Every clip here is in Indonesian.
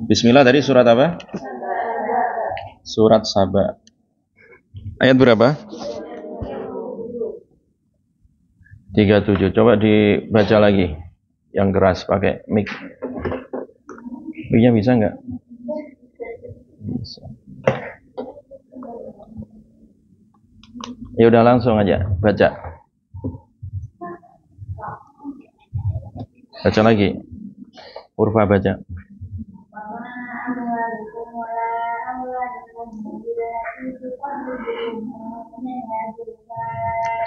Bismillah, tadi surat apa? Surat Saba. Ayat berapa? 37. Coba dibaca lagi. Yang keras pakai mic. Mic-nya bisa nggak? Bisa. Ya udah langsung aja baca. Baca lagi. Urfa baca.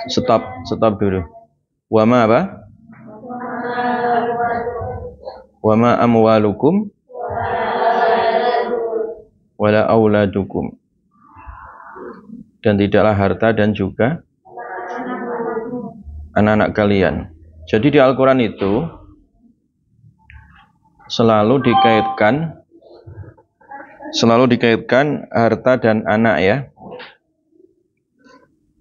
Stop dulu. Wama apa? Wama amwalukum wala auladukum. Dan tidaklah harta dan juga anak-anak kalian. Jadi di Al-Quran itu selalu dikaitkan harta dan anak ya.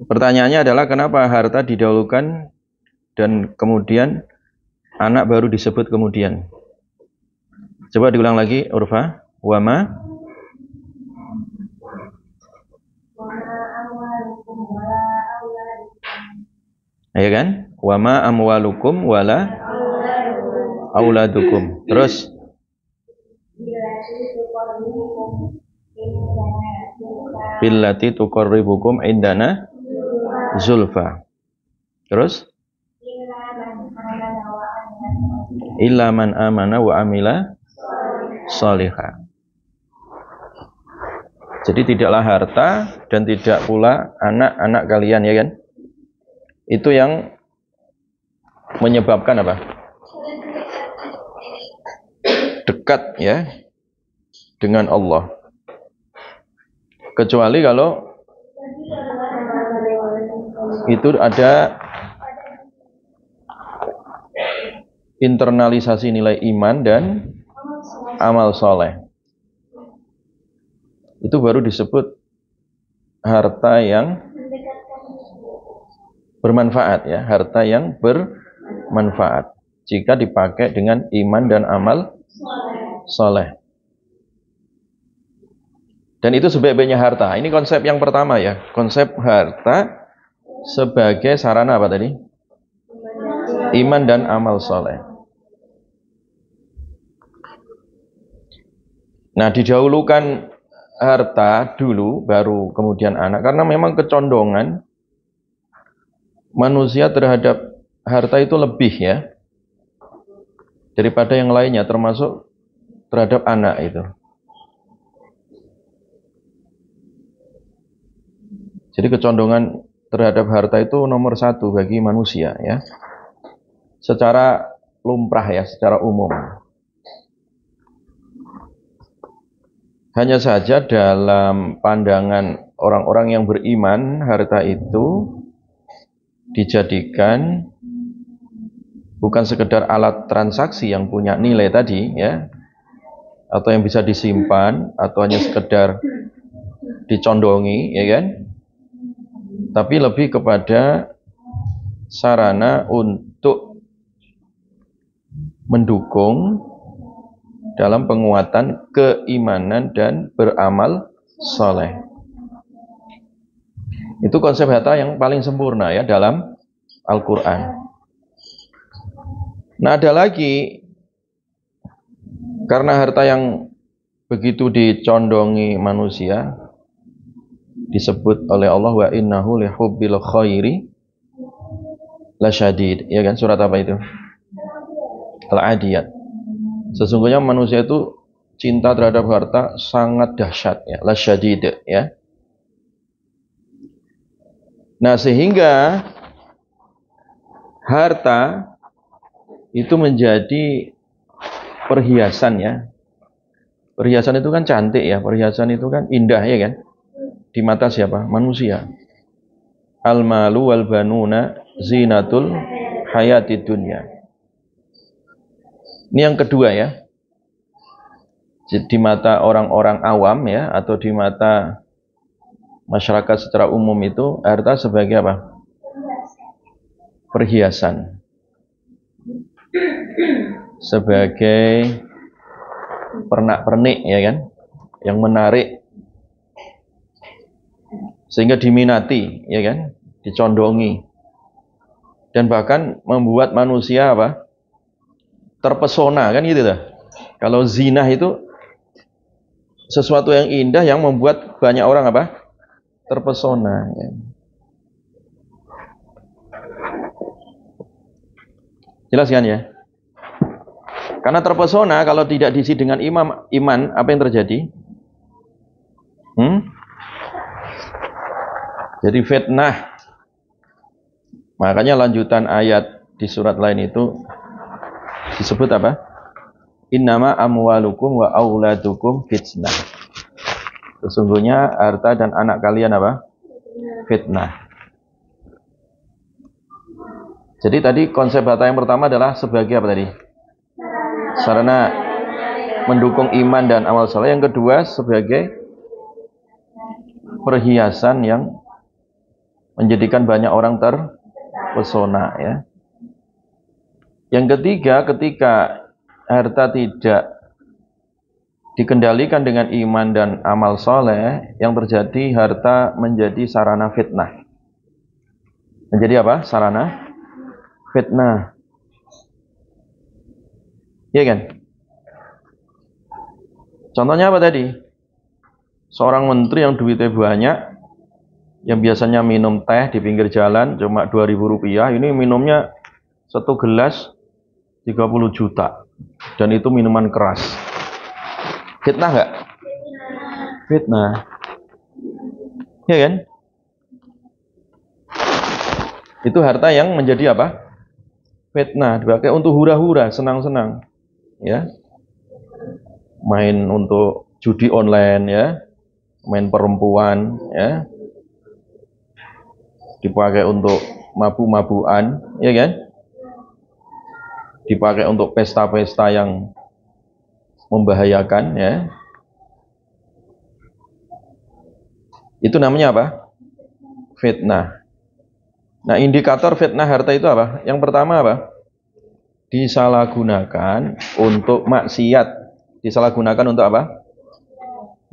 Pertanyaannya adalah kenapa harta didahulukan dan kemudian anak baru disebut kemudian. Coba diulang lagi Urfa. Wama ya kan? Wama amwalukum wala auladukum. Terus billati tuqarribukum indana zulfa. Terus illa man amana wa amila sholihah. Jadi tidaklah harta dan tidak pula anak-anak kalian ya kan? Itu yang menyebabkan apa? Dekat ya dengan Allah. Kecuali kalau itu ada internalisasi nilai iman dan amal soleh. Itu baru disebut harta yang bermanfaat ya, harta yang bermanfaat jika dipakai dengan iman dan amal soleh. Dan itu sebaik-baiknya harta. Ini konsep yang pertama ya, konsep harta sebagai sarana apa tadi? Iman dan amal soleh. Nah, didahulukan harta dulu, baru kemudian anak, karena memang kecondongan manusia terhadap harta itu lebih ya daripada yang lainnya, termasuk terhadap anak itu. Jadi kecondongan terhadap harta itu nomor satu bagi manusia ya, secara lumrah ya, secara umum. Hanya saja dalam pandangan orang-orang yang beriman, harta itu dijadikan bukan sekedar alat transaksi yang punya nilai tadi ya, atau yang bisa disimpan, atau hanya sekedar dicondongi ya kan, tapi lebih kepada sarana untuk mendukung dalam penguatan keimanan dan beramal soleh. Itu konsep harta yang paling sempurna ya dalam Al-Quran. Nah, ada lagi, karena harta yang begitu dicondongi manusia disebut oleh Allah wa innahu lihubbil khairi lasyadid. Ya kan, surat apa itu? Al-Adiyat. Sesungguhnya manusia itu cinta terhadap harta sangat dahsyat ya, lasyadid ya. Nah, sehingga harta itu menjadi perhiasan ya. Perhiasan itu kan cantik ya, perhiasan itu kan indah ya kan. Di mata siapa? Manusia. Al-malu wal banuna zinatul hayatid dunya. Ini yang kedua ya. Di mata orang-orang awam ya, atau di mata masyarakat secara umum itu harta sebagai apa? Perhiasan. sebagai pernak-pernik, ya kan, yang menarik sehingga diminati, ya kan, dicondongi, dan bahkan membuat manusia apa? Terpesona, kan gitu dah. Kalau zina itu sesuatu yang indah yang membuat banyak orang apa? Terpesona, ya. Jelas kan ya? Karena terpesona kalau tidak diisi dengan iman, apa yang terjadi? Jadi fitnah. Makanya lanjutan ayat di surat lain itu disebut apa? Innama amwalukum wa auladukum fitnah. Sesungguhnya harta dan anak kalian apa? Fitnah. Jadi tadi konsep harta yang pertama adalah sebagai apa tadi? Sarana mendukung iman dan amal saleh. Yang kedua sebagai perhiasan yang menjadikan banyak orang terpesona, ya. Yang ketiga, ketika harta tidak dikendalikan dengan iman dan amal soleh, yang terjadi harta menjadi sarana fitnah. Menjadi apa? Sarana fitnah. Iya kan? Contohnya apa tadi? Seorang menteri yang duitnya banyak, yang biasanya minum teh di pinggir jalan cuma 2.000 rupiah, ini minumnya satu gelas 30 juta. Dan itu minuman keras. Fitnah nggak? Fitnah. Ya kan? Itu harta yang menjadi apa? Fitnah. Dipakai untuk hura-hura, senang-senang. Ya. Main untuk judi online, ya. Main perempuan, ya. Dipakai untuk mabu-mabuan, ya kan? Dipakai untuk pesta-pesta yang membahayakan, ya. Itu namanya apa? Fitnah. Nah, indikator fitnah harta itu apa? Yang pertama apa? Disalahgunakan untuk maksiat. Disalahgunakan untuk apa?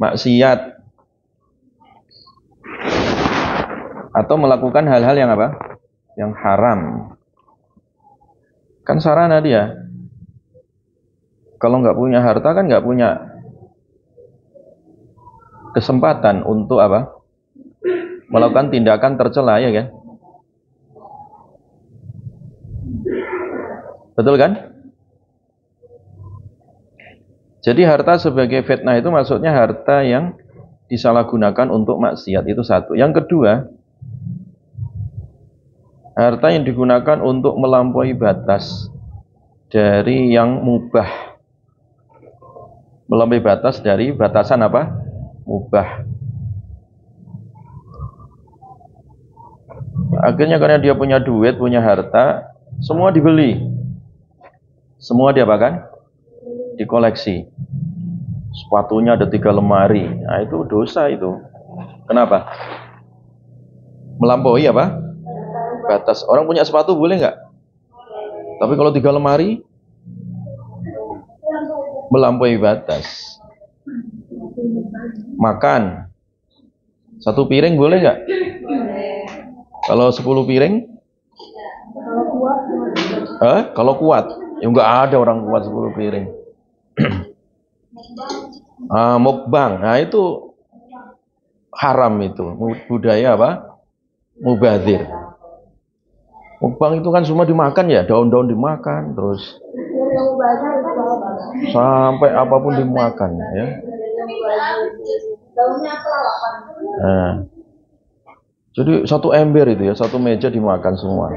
Maksiat. Atau melakukan hal-hal yang apa? Yang haram. Kan sarana dia. Kalau nggak punya harta kan nggak punya kesempatan untuk apa? Melakukan tindakan tercela, ya kan? Betul kan? Jadi harta sebagai fitnah itu maksudnya harta yang disalahgunakan untuk maksiat, itu satu. Yang kedua, harta yang digunakan untuk melampaui batas dari yang mubah. Melampaui batas dari batasan apa? Mubah. Akhirnya karena dia punya duit, punya harta, semua dibeli. Semua diapakan? Dikoleksi. Sepatunya ada 3 lemari. Nah, itu dosa itu. Kenapa? Melampaui apa? Batas. Orang punya sepatu boleh nggak? Tapi kalau 3 lemari, melampaui batas. Makan. 1 piring boleh nggak? Kalau 10 piring? Kalau kuat. Ya nggak ada orang kuat 10 piring. Mukbang. Nah, itu haram itu. Budaya apa? Mubadzir. Mukbang itu kan semua dimakan ya, daun-daun dimakan, terus sampai apapun dimakan, ya. Nah, jadi 1 ember itu ya, 1 meja dimakan semua.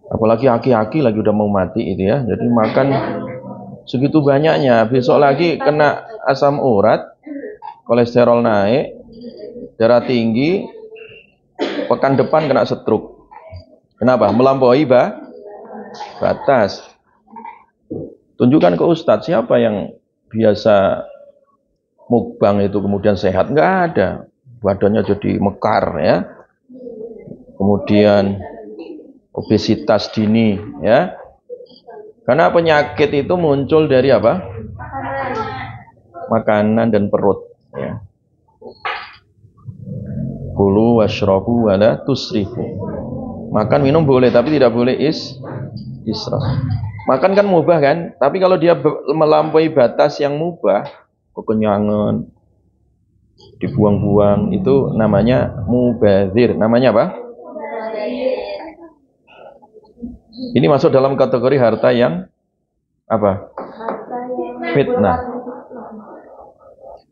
Apalagi aki-aki lagi udah mau mati itu ya, jadi makan segitu banyaknya. Besok lagi kena asam urat, kolesterol naik, darah tinggi, pekan depan kena stroke. Kenapa? Melampaui batas. Tunjukkan ke ustadz siapa yang biasa mukbang itu kemudian sehat. Nggak ada. Badannya jadi mekar, ya. Kemudian obesitas dini, ya. Karena penyakit itu muncul dari apa? Makanan dan perut. Ya. Kulu washrabu wala tusrifu. Makan minum boleh, tapi tidak boleh israf. Makan kan mubah kan, tapi kalau dia melampaui batas yang mubah, kekenyangan, dibuang-buang, itu namanya mubazir. Namanya apa? Ini masuk dalam kategori harta yang apa? Fitnah.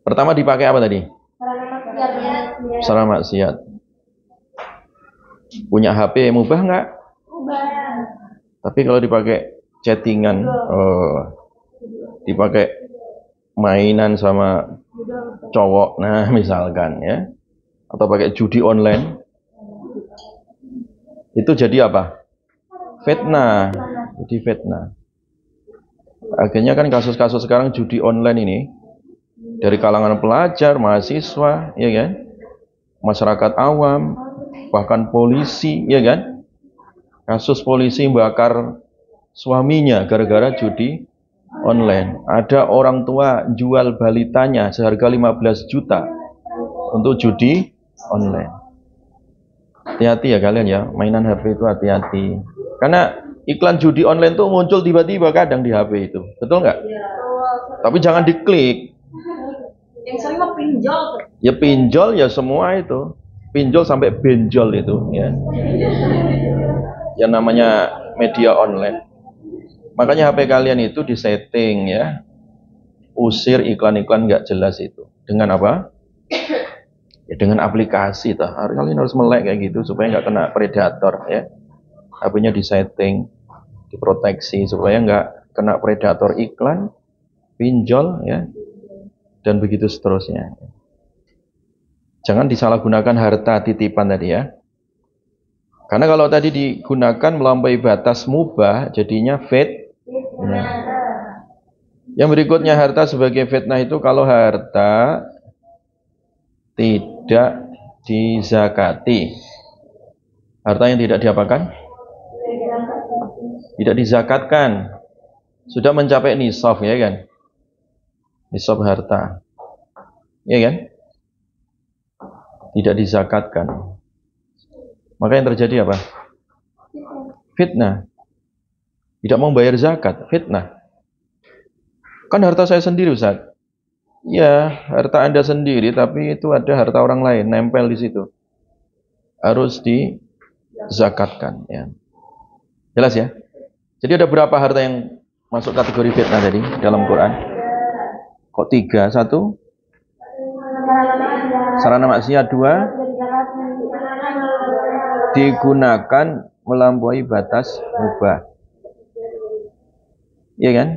Pertama dipakai apa tadi? Sarana maksiat. Punya HP mubah nggak? Tapi kalau dipakai chattingan, dipakai mainan sama cowok, nah misalkan ya, atau pakai judi online, itu jadi apa? Fitnah. Jadi fitnah. Akhirnya kan kasus-kasus sekarang judi online ini dari kalangan pelajar, mahasiswa, ya kan, masyarakat awam, bahkan polisi, ya kan. Kasus polisi bakar suaminya gara-gara judi online. Ada orang tua jual balitanya seharga 15 juta untuk judi online. Hati-hati ya kalian ya, mainan HP itu hati-hati. Karena iklan judi online tuh muncul tiba-tiba kadang di HP itu. Betul nggak? Tapi jangan diklik. Yang sering mah pinjol. Ya pinjol ya semua itu. Pinjol sampai benjol itu ya. Yang namanya media online. Makanya HP kalian itu disetting ya. Usir iklan-iklan nggak jelas itu. Dengan apa? Ya dengan aplikasi toh. Kalian harus melek kayak gitu supaya nggak kena predator ya. HP-nya disetting, diproteksi supaya nggak kena predator iklan, pinjol ya. Dan begitu seterusnya. Jangan disalahgunakan harta titipan tadi ya. Karena kalau tadi digunakan melampaui batas mubah, jadinya fitnah. Yang berikutnya harta sebagai fitnah itu kalau harta tidak dizakati. Harta yang tidak diapakan? Tidak dizakatkan. Sudah mencapai nisab ya kan? Nisab harta. Ya kan? Tidak dizakatkan. Maka yang terjadi apa? Fitnah. Tidak mau bayar zakat, fitnah. Kan harta saya sendiri, Ustaz. Ya, harta Anda sendiri, tapi itu ada harta orang lain nempel di situ. Harus dizakatkan, ya. Jelas ya? Jadi ada berapa harta yang masuk kategori fitnah tadi dalam Quran? Kok 3? 1 sarana maksiat, 2 digunakan melampaui batas mubah. Iya kan?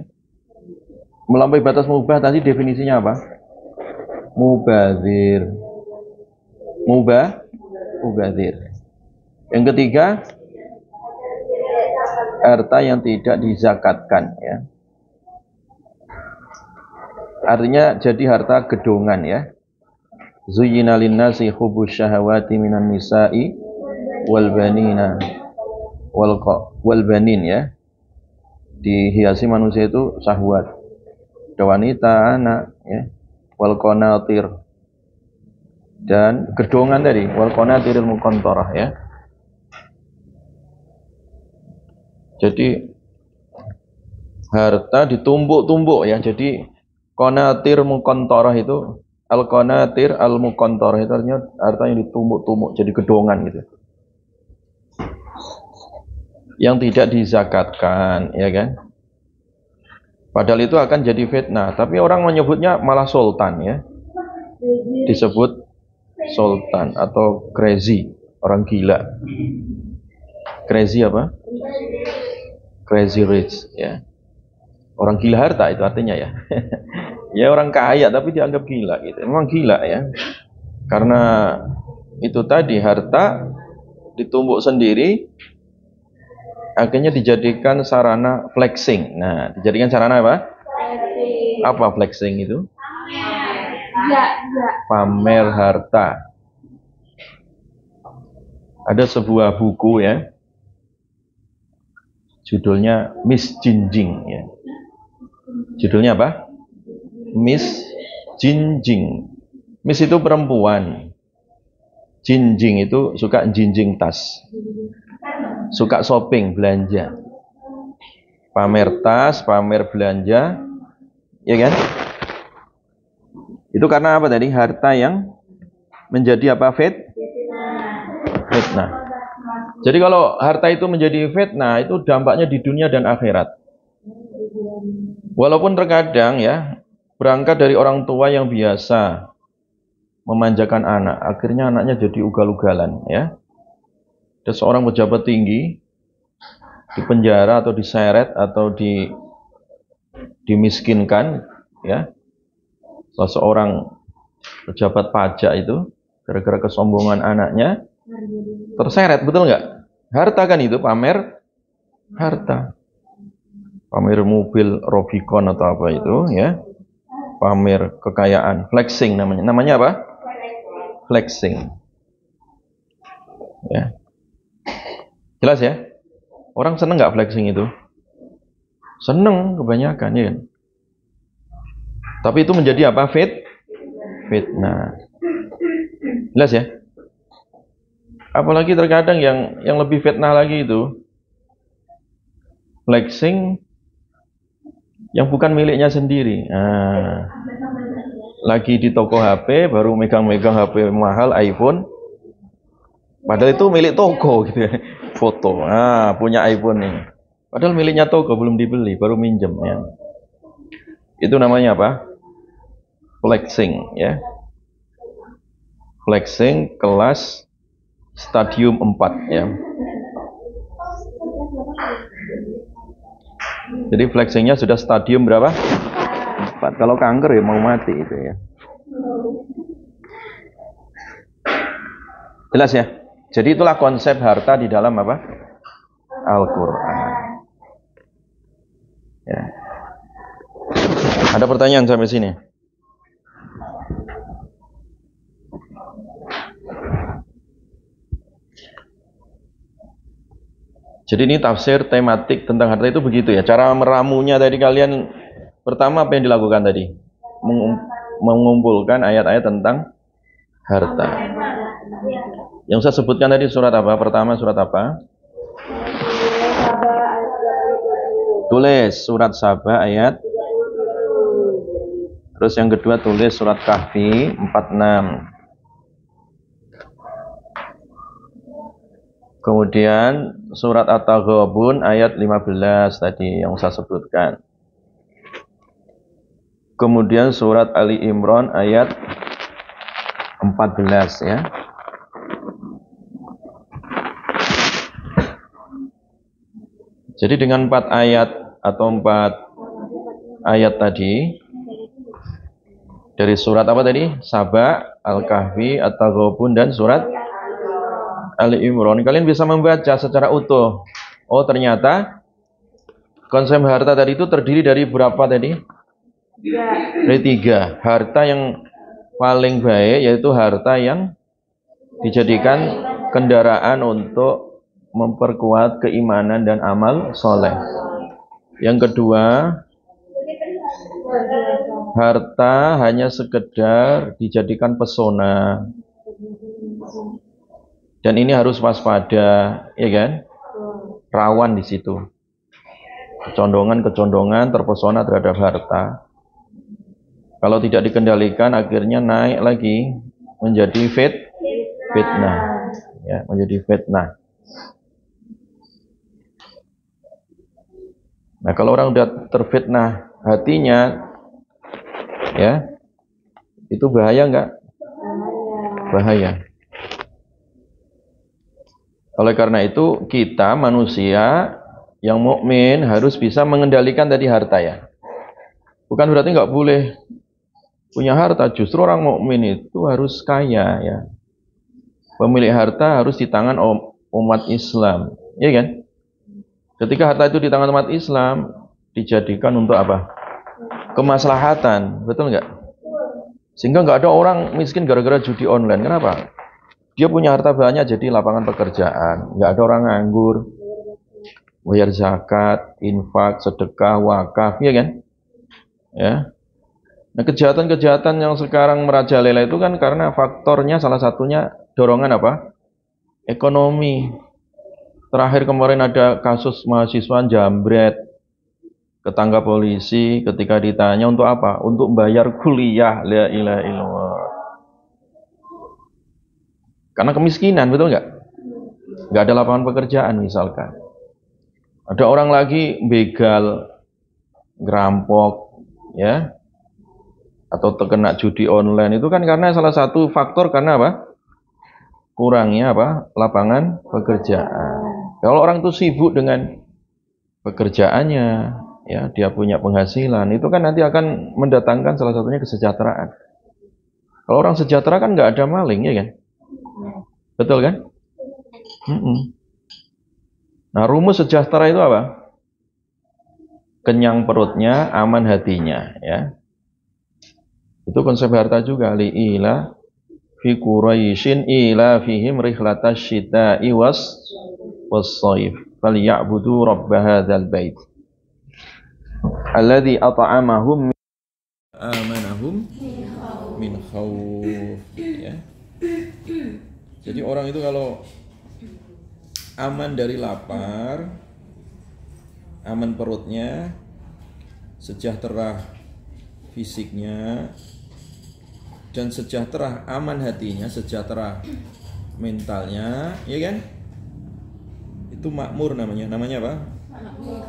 Melampaui batas mubah tadi definisinya apa? Mubazir. Mubazir. Yang ketiga, harta yang tidak dizakatkan ya. Artinya jadi harta gedongan ya. Zuyyina lin-nasi hubbus syahawati minan nisa'i wal banina wal banin ya. Dihiasi manusia itu syahwat. Ada wanita, anak ya. Wal qanatir. Dan gedongan tadi, wal qanatiril muqantarah ya. Jadi harta ditumbuk-tumbuk ya. Jadi qanatir muqantarah itu, al qanatir al muqantarah itu artinya harta yang ditumbuk-tumbuk jadi gedongan gitu. Yang tidak dizakatkan, ya kan? Padahal itu akan jadi fitnah, tapi orang menyebutnya malah sultan ya. Disebut sultan atau crazy, orang gila. Crazy apa? Crazy rich ya. Orang gila harta itu artinya ya. Ya orang kaya tapi dianggap gila gitu. Memang gila ya. Karena itu tadi harta ditumbuk sendiri akhirnya dijadikan sarana flexing. Nah, dijadikan sarana apa? Flexing. Apa flexing itu? Pamer harta. Ada sebuah buku ya. Judulnya Miss Jinjing ya. Judulnya apa? Miss Jinjing. Miss itu perempuan. Jinjing itu suka jinjing tas. Suka shopping, belanja. Pamer tas, pamer belanja. Ya kan? Itu karena apa tadi? Harta yang menjadi apa? Fitnah. Jadi kalau harta itu menjadi fitnah, itu dampaknya di dunia dan akhirat. Walaupun terkadang ya, berangkat dari orang tua yang biasa memanjakan anak, akhirnya anaknya jadi ugal-ugalan ya. Ada seorang pejabat tinggi di penjara atau diseret atau dimiskinkan ya. Salah seorang pejabat pajak itu gara-gara kesombongan anaknya terseret, betul nggak? Harta kan itu, pamer harta. Pamer mobil Rubicon atau apa itu ya. Pamer kekayaan, flexing namanya. Namanya apa? Flexing. Ya. Jelas ya? Orang seneng nggak flexing itu? Seneng kebanyakan ya kan? Tapi itu menjadi apa? Fitnah. Jelas ya? Apalagi terkadang yang lebih fitnah lagi itu flexing yang bukan miliknya sendiri. Nah, lagi di toko HP baru megang-megang HP mahal iPhone, padahal itu milik toko gitu ya. Foto, punya iPhone nih, padahal miliknya toko, belum dibeli, baru minjem ya. Itu namanya apa? Flexing ya. Flexing kelas stadium 4 ya. Jadi flexingnya sudah stadium berapa? 4. Kalau kanker ya mau mati itu ya. Jelas ya? Jadi itulah konsep harta di dalam apa? Al-Quran. Ya. Ada pertanyaan sampai sini? Jadi ini tafsir tematik tentang harta itu begitu ya. Cara meramunya tadi kalian pertama apa yang dilakukan tadi? Mengumpulkan ayat-ayat tentang harta. Yang saya sebutkan tadi surat apa? Pertama surat apa? Tulis surat Saba ayat. Terus yang kedua tulis surat Kahfi 46. Kemudian surat At-Taghabun ayat 15 tadi yang saya sebutkan. Kemudian surat Ali Imran ayat 14 ya. Jadi dengan 4 ayat atau 4 ayat tadi dari surat apa tadi? Saba, Al-Kahfi, At-Taghabun dan surat Ali Imran, kalian bisa membaca secara utuh. Oh, ternyata konsep harta tadi itu terdiri dari berapa tadi? Dari 3. Harta yang paling baik yaitu harta yang dijadikan kendaraan untuk memperkuat keimanan dan amal soleh. Yang kedua, harta hanya sekedar dijadikan pesona. Dan ini harus waspada, ya kan? Rawan di situ. Kecondongan terpesona terhadap harta. Kalau tidak dikendalikan, akhirnya naik lagi menjadi fitnah, ya, menjadi fitnah. Nah, kalau orang sudah terfitnah hatinya, ya, itu bahaya enggak? Bahaya. Oleh karena itu, kita manusia yang mukmin harus bisa mengendalikan tadi harta ya. Bukan berarti enggak boleh punya harta. Justru orang mukmin itu harus kaya ya. Pemilik harta harus di tangan umat Islam, ya kan? Ketika harta itu di tangan umat Islam, dijadikan untuk apa? Kemaslahatan, betul nggak? Sehingga nggak ada orang miskin gara-gara judi online. Kenapa? Dia punya harta banyak jadi lapangan pekerjaan. Nggak ada orang nganggur, bayar zakat, infak, sedekah, wakaf, ya kan? Ya. Nah, kejahatan-kejahatan yang sekarang merajalela itu kan karena faktornya salah satunya dorongan apa? Ekonomi. Terakhir kemarin ada kasus mahasiswa jambret, ketangkap polisi ketika ditanya untuk apa? Untuk bayar kuliah. La ilaha illallah. Karena kemiskinan, betul nggak? Nggak ada lapangan pekerjaan misalkan. Ada orang lagi begal, ngerampok, ya, atau terkena judi online itu kan karena salah satu faktor karena apa? Kurangnya apa? Lapangan pekerjaan. Kalau orang itu sibuk dengan pekerjaannya, ya, dia punya penghasilan, itu kan nanti akan mendatangkan salah satunya kesejahteraan. Kalau orang sejahtera kan nggak ada maling, ya kan? Betul kan? Nah, rumus sejahtera itu apa? Kenyang perutnya, aman hatinya, ya. Itu konsep harta juga. Li'ila fi Quraisyin ila fihim rihlatash syita'i was-shaif falyabudu rabb hadzal bait alladzi at'amahum amanahum min khauf, ya. Jadi orang itu kalau aman dari lapar, aman perutnya, sejahtera fisiknya, dan sejahtera aman hatinya, sejahtera mentalnya, ya kan? Itu makmur namanya. Namanya apa?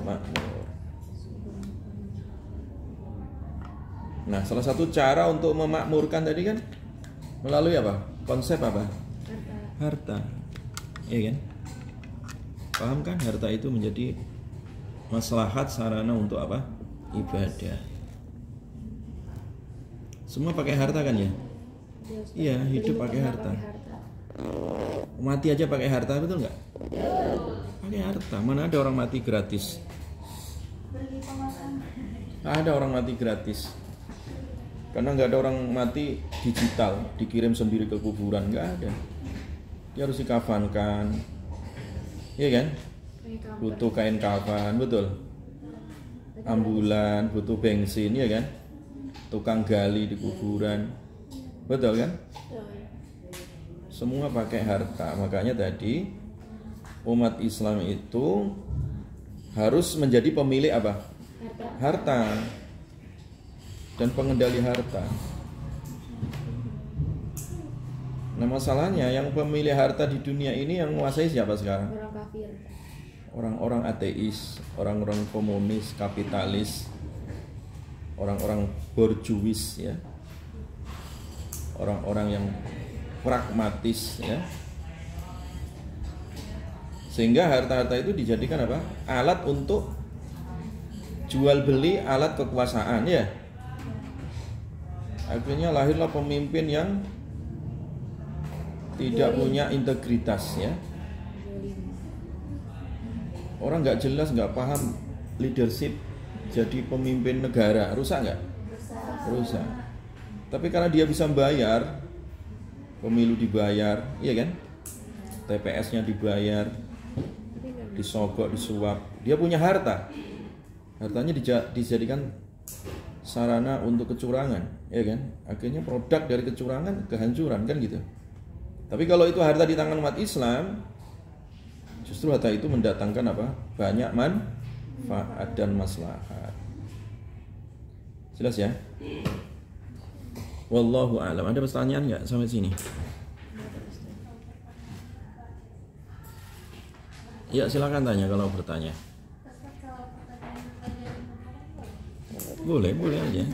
Makmur. Nah, salah satu cara untuk memakmurkan tadi kan melalui apa? Konsep apa? Harta. Iya kan? Paham kan? Harta itu menjadi maslahat sarana untuk apa? Ibadah. Semua pakai harta kan ya? Iya, hidup pakai harta. Mati aja pakai harta, betul nggak? Pakai harta. Mana ada orang mati gratis? Ada orang mati gratis. Karena nggak ada orang mati digital, dikirim sendiri ke kuburan, nggak ada. Dia harus dikafankan, iya kan? Butuh kain kafan, betul. Ambulan, butuh bensin, ya kan? Tukang gali di kuburan, betul kan? Semua pakai harta. Makanya tadi umat Islam itu harus menjadi pemilik apa? Harta dan pengendali harta. Nah, masalahnya yang pemilik harta di dunia ini yang menguasai siapa sekarang? Orang kafir. Orang-orang ateis, orang-orang komunis, kapitalis, orang-orang borjuis, ya, orang-orang yang pragmatis, ya. Sehingga harta-harta itu dijadikan apa? Alat untuk jual beli, alat kekuasaan, ya. Akhirnya lahirlah pemimpin yang tidak punya integritas, ya. Orang nggak jelas, nggak paham leadership, jadi pemimpin negara, rusak nggak? Rusak. Tapi karena dia bisa bayar, pemilu dibayar, iya kan? TPS-nya dibayar, disogok, disuap, dia punya harta. Hartanya dijadikan sarana untuk kecurangan, ya kan? Akhirnya produk dari kecurangan kehancuran, kan gitu. Tapi kalau itu harta di tangan umat Islam, justru harta itu mendatangkan apa? Banyak manfaat dan maslahat. Jelas ya? Wallahu a'lam. Ada pertanyaan nggak sampai sini? Ya, silakan tanya kalau bertanya. Boleh aja.